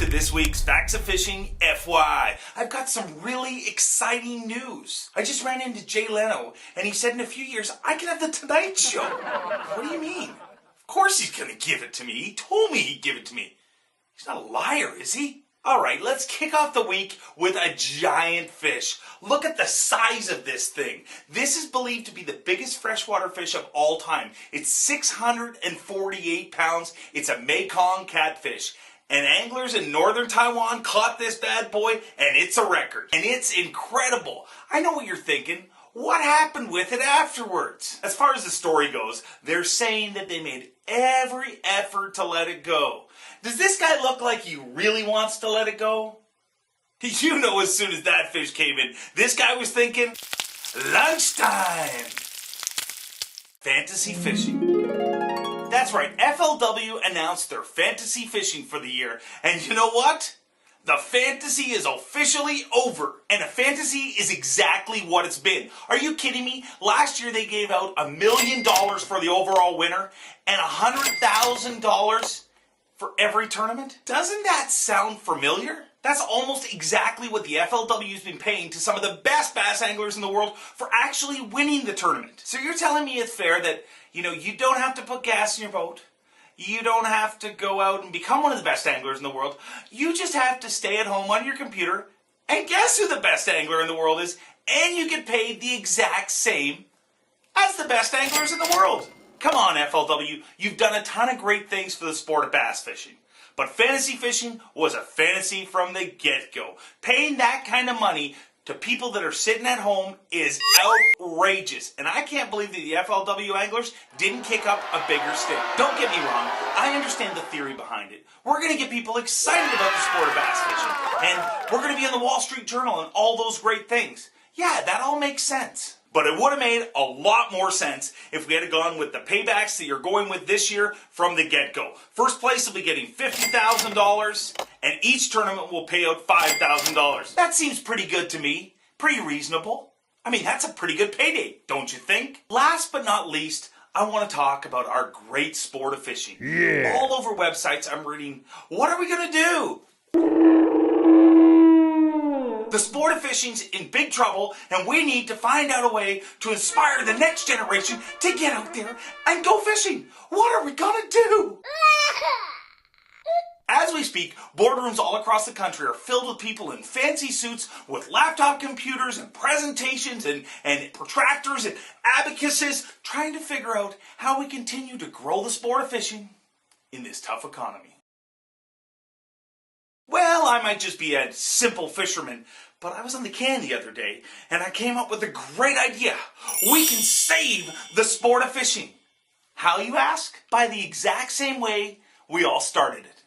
to this week's Facts of Fishing FYI. I've got some really exciting news. I just ran into Jay Leno, and he said in a few years I can have the Tonight Show. What do you mean? Of course he's gonna give it to me. He told me he'd give it to me. He's not a liar, is he? Alright, let's kick off the week with a giant fish. Look at the size of this thing. This is believed to be the biggest freshwater fish of all time. It's 648 pounds. It's a Mekong catfish. And anglers in northern Taiwan caught this bad boy, and it's a record. And it's incredible. I know what you're thinking. What happened with it afterwards? As far as the story goes, they're saying that they made every effort to let it go. Does this guy look like he really wants to let it go? You know, as soon as that fish came in, this guy was thinking, lunchtime! Fantasy fishing. That's right, FLW announced their fantasy fishing for the year. And you know what? The fantasy is officially over. And a fantasy is exactly what it's been. Are you kidding me? Last year they gave out $1 million for the overall winner and $100,000 for every tournament. Doesn't that sound familiar? That's almost exactly what the FLW's been paying to some of the best bass anglers in the world for actually winning the tournament. So you're telling me it's fair that, you don't have to put gas in your boat. You don't have to go out and become one of the best anglers in the world. You just have to stay at home on your computer and guess who the best angler in the world is, and you get paid the exact same as the best anglers in the world. Come on, FLW, you've done a ton of great things for the sport of bass fishing. But fantasy fishing was a fantasy from the get-go. Paying that kind of money to people that are sitting at home is outrageous. And I can't believe that the FLW anglers didn't kick up a bigger stink. Don't get me wrong, I understand the theory behind it. We're going to get people excited about the sport of bass fishing. And we're going to be in the Wall Street Journal and all those great things. Yeah, that all makes sense. But it would have made a lot more sense if we had gone with the paybacks that you're going with this year from the get-go. First place will be getting $50,000, and each tournament will pay out $5,000. That seems pretty good to me. Pretty reasonable. I mean, that's a pretty good payday, don't you think? Last but not least, I want to talk about our great sport of fishing. Yeah. All over websites I'm reading, what are we going to do? The sport of fishing's in big trouble, and we need to find out a way to inspire the next generation to get out there and go fishing. What are we gonna do? As we speak, boardrooms all across the country are filled with people in fancy suits with laptop computers and presentations and protractors and abacuses, trying to figure out how we continue to grow the sport of fishing in this tough economy. Well, I might just be a simple fisherman, but I was on the can the other day, and I came up with a great idea. We can save the sport of fishing. How, you ask? By the exact same way we all started it.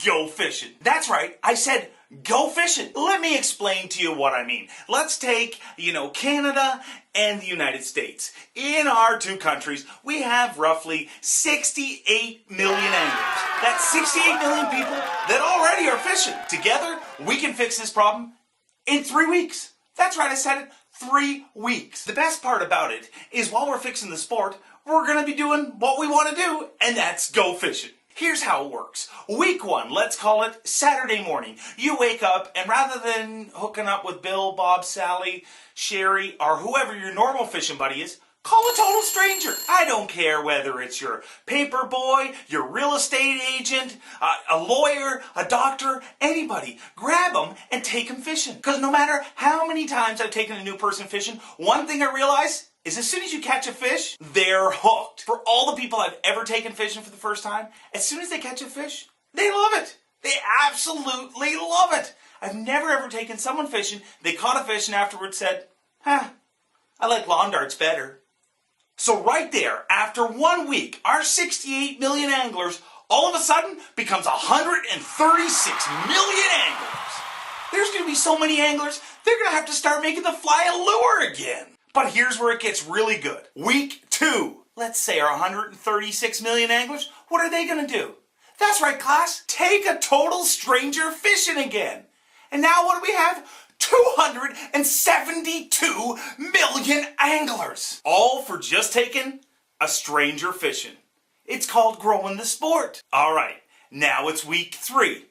Go fishing. That's right, I said go fishing. Let me explain to you what I mean. Let's take, Canada and the United States. In our two countries, we have roughly 68 million anglers. That's 68 million people that already are fishing. Together, we can fix this problem in 3 weeks. That's right, I said it, 3 weeks. The best part about it is while we're fixing the sport, we're going to be doing what we want to do, and that's go fishing. Here's how it works. Week 1, let's call it Saturday morning. You wake up, and rather than hooking up with Bill, Bob, Sally, Sherry, or whoever your normal fishing buddy is, call a total stranger. I don't care whether it's your paper boy, your real estate agent, a lawyer, a doctor, anybody. Grab them and take them fishing. Because no matter how many times I've taken a new person fishing, one thing I realize is as soon as you catch a fish, they're hooked. For all the people I've ever taken fishing for the first time, as soon as they catch a fish, they love it. They absolutely love it. I've never ever taken someone fishing, they caught a fish and afterwards said, I like lawn darts better. So right there, after 1 week, our 68 million anglers all of a sudden becomes 136 million anglers. There's going to be so many anglers, they're going to have to start making the fly a lure again. But here's where it gets really good. Week 2. Let's say our 136 million anglers, what are they going to do? That's right, class. Take a total stranger fishing again. And now what do we have? 272 million anglers. All for just taking a stranger fishing. It's called growing the sport. All right, now it's week 3.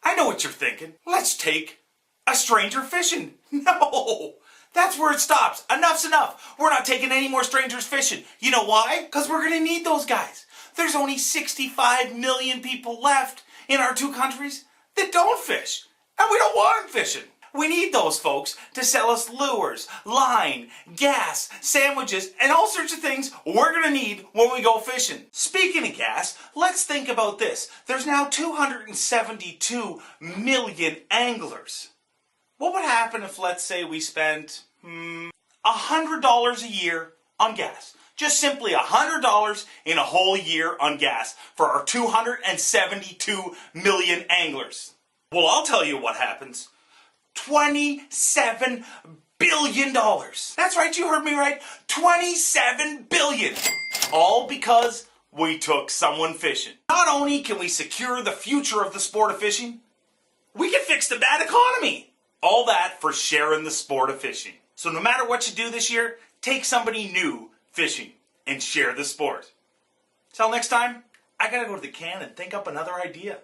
I know what you're thinking. Let's take a stranger fishing. No, that's where it stops. Enough's enough. We're not taking any more strangers fishing. You know why? Because we're going to need those guys. There's only 65 million people left in our two countries that don't fish. And we don't want them fishing. We need those folks to sell us lures, line, gas, sandwiches, and all sorts of things we're going to need when we go fishing. Speaking of gas, let's think about this. There's now 272 million anglers. What would happen if, let's say, we spent $100 a year on gas? Just simply $100 in a whole year on gas for our 272 million anglers. Well, I'll tell you what happens. $27 billion. That's right, you heard me right. $27 billion. All because we took someone fishing. Not only can we secure the future of the sport of fishing, we can fix the bad economy. All that for sharing the sport of fishing. So no matter what you do this year, take somebody new fishing and share the sport. Till next time, I gotta go to the can and think up another idea.